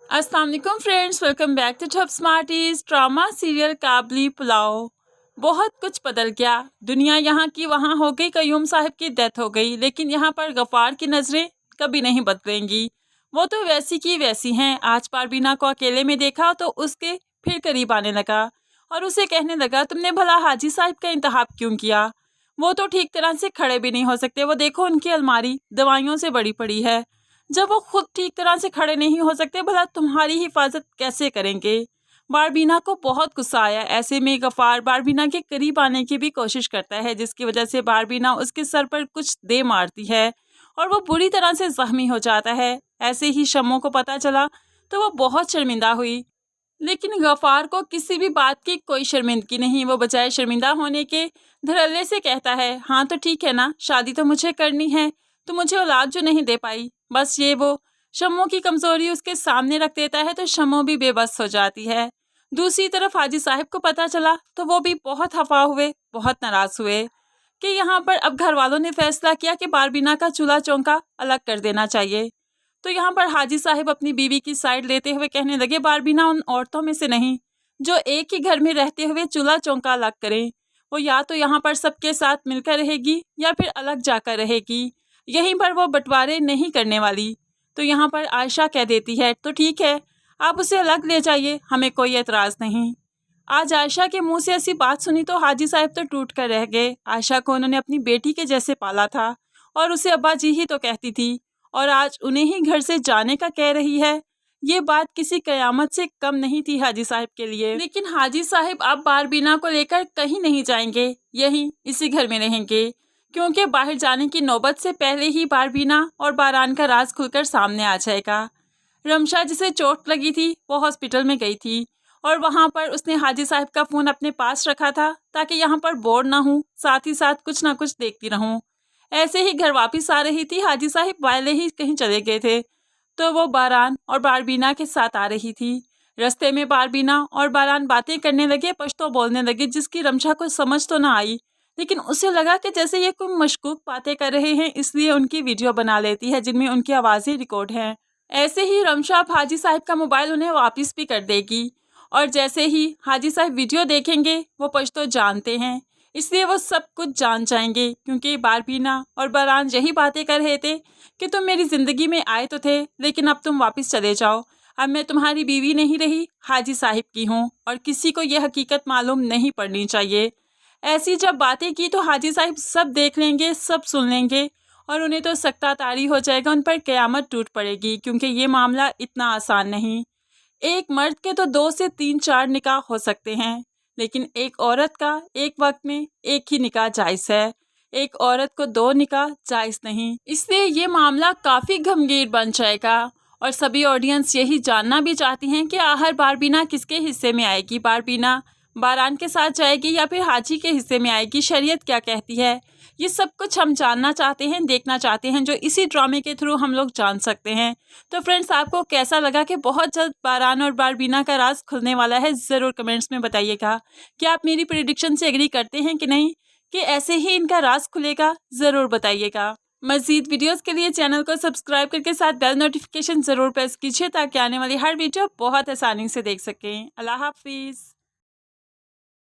अस्सलाम वालेकुम friends, welcome back to Top Smarties. Drama serial Kabli Pulao. बहुत कुछ बदल गया। दुनिया यहाँ की वहाँ हो गई। कयूम साहब की डेथ हो गई, लेकिन यहाँ पर गफ़ार की नज़रें कभी नहीं बदलेंगी। वो तो वैसी की वैसी हैं। आज पारबीना को अकेले में देखा तो उसके फिर करीब आने लगा और उसे कहने लगा, तुमने भला हाजी साहब का इंतखाब क्यों किया? वो तो ठीक तरह से खड़े भी नहीं हो सकते। वो देखो, उनकी अलमारी दवाइयों से बड़ी पड़ी है। जब वो खुद ठीक तरह से खड़े नहीं हो सकते, भला तुम्हारी हिफाजत कैसे करेंगे? बारबीना को बहुत गुस्सा आया। ऐसे में गफ़ार बारबीना के करीब आने की भी कोशिश करता है, जिसकी वजह से बारबीना उसके सर पर कुछ दे मारती है और वो बुरी तरह से जख्मी हो जाता है। ऐसे ही शम्मो को पता चला तो वो बहुत शर्मिंदा हुई, लेकिन गफ़ार को किसी भी बात की कोई शर्मिंदगी नहीं। वो बजाय शर्मिंदा होने के धड़ल्ले से कहता है, हाँ तो ठीक है ना, शादी तो मुझे करनी है, तो मुझे औलाद जो नहीं दे पाई, बस ये वो शम्मो की कमज़ोरी उसके सामने रख देता है तो शम्मो भी बेबस हो जाती है। दूसरी तरफ हाजी साहब को पता चला तो वो भी बहुत खफा हुए, बहुत नाराज़ हुए कि यहाँ पर अब घर वालों ने फैसला किया कि बारबीना का चूल्हा चौंका अलग कर देना चाहिए। तो यहाँ पर हाजी साहब अपनी बीवी की साइड लेते हुए कहने लगे, बारबीना उन औरतों में से नहीं जो एक ही घर में रहते हुए चूल्हा चौंका अलग करें। वो या तो यहाँ पर सबके साथ मिलकर रहेगी या फिर अलग जाकर रहेगी। यहीं पर वो बंटवारे नहीं करने वाली। तो यहाँ पर आयशा कह देती है, तो ठीक है, आप उसे अलग ले जाइए, हमें कोई एतराज़ नहीं। आज आयशा के मुंह से ऐसी बात सुनी तो हाजी साहब तो टूट कर रह गए। आयशा को उन्होंने अपनी बेटी के जैसे पाला था और उसे अब्बा जी ही तो कहती थी, और आज उन्हें ही घर से जाने का कह रही है। ये बात किसी कयामत से कम नहीं थी हाजी साहब के लिए। लेकिन हाजी साहब अब बारबीना को लेकर कहीं नहीं जाएंगे, यही इसी घर में रहेंगे, क्योंकि बाहर जाने की नौबत से पहले ही बारबीना और बारान का राज खुलकर सामने आ जाएगा। रमशा, जिसे चोट लगी थी, वो हॉस्पिटल में गई थी और वहाँ पर उसने हाजी साहब का फ़ोन अपने पास रखा था ताकि यहाँ पर बोर ना हूँ, साथ ही साथ कुछ ना कुछ देखती रहूँ। ऐसे ही घर वापस आ रही थी, हाजी साहब पहले ही कहीं चले गए थे, तो वो बारान और बारबीना के साथ आ रही थी। रास्ते में बारबीना और बारान बातें करने लगे, पश्तो बोलने लगे, जिसकी रमशा को समझ तो ना आई, लेकिन उसे लगा कि जैसे ये कोई मशकूक बातें कर रहे हैं, इसलिए उनकी वीडियो बना लेती है जिनमें उनकी आवाज़ें रिकॉर्ड हैं। ऐसे ही रमशा अब हाजी साहब का मोबाइल उन्हें वापस भी कर देगी, और जैसे ही हाजी साहब वीडियो देखेंगे, वो पश्तो जानते हैं, इसलिए वो सब कुछ जान जाएंगे, क्योंकि बारबीना और बारान यही बातें कर रहे थे कि तुम मेरी ज़िंदगी में आए तो थे, लेकिन अब तुम वापस चले जाओ। अब मैं तुम्हारी बीवी नहीं रही, हाजी साहब की हूँ, और किसी को यह हकीकत मालूम नहीं पड़नी चाहिए। ऐसी जब बातें की तो हाजी साहब सब देख लेंगे, सब सुन लेंगे, और उन्हें तो सख्ता तारी हो जाएगा, उन पर क़यामत टूट पड़ेगी, क्योंकि ये मामला इतना आसान नहीं। एक मर्द के तो 2 से 3-4 निकाह हो सकते हैं, लेकिन एक औरत का एक वक्त में एक ही निकाह जायज़ है। एक औरत को 2 निकाह जायज़ नहीं। इसलिए ये मामला काफ़ी गंभीर बन जाएगा, और सभी ऑडियंस यही जानना भी चाहती हैं कि आखिर बारबीना किसके हिस्से में आएगी। बारबीना बारान के साथ जाएगी या फिर हाजी के हिस्से में आएगी? शरीयत क्या कहती है? ये सब कुछ हम जानना चाहते हैं, देखना चाहते हैं, जो इसी ड्रामे के थ्रू हम लोग जान सकते हैं। तो फ्रेंड्स, आपको कैसा लगा कि बहुत जल्द बारान और बारबीना का राज खुलने वाला है? ज़रूर कमेंट्स में बताइएगा। क्या आप मेरी प्रेडिक्शन से एग्री करते हैं कि नहीं, कि ऐसे ही इनका राज खुलेगा? ज़रूर बताइएगा। मज़ीद वीडियोस के लिए चैनल को सब्सक्राइब करके साथ बेल नोटिफिकेशन ज़रूर प्रेस कीजिए, ताकि आने वाली हर वीडियो बहुत आसानी से देख सकें। अल्लाह हाफिज़।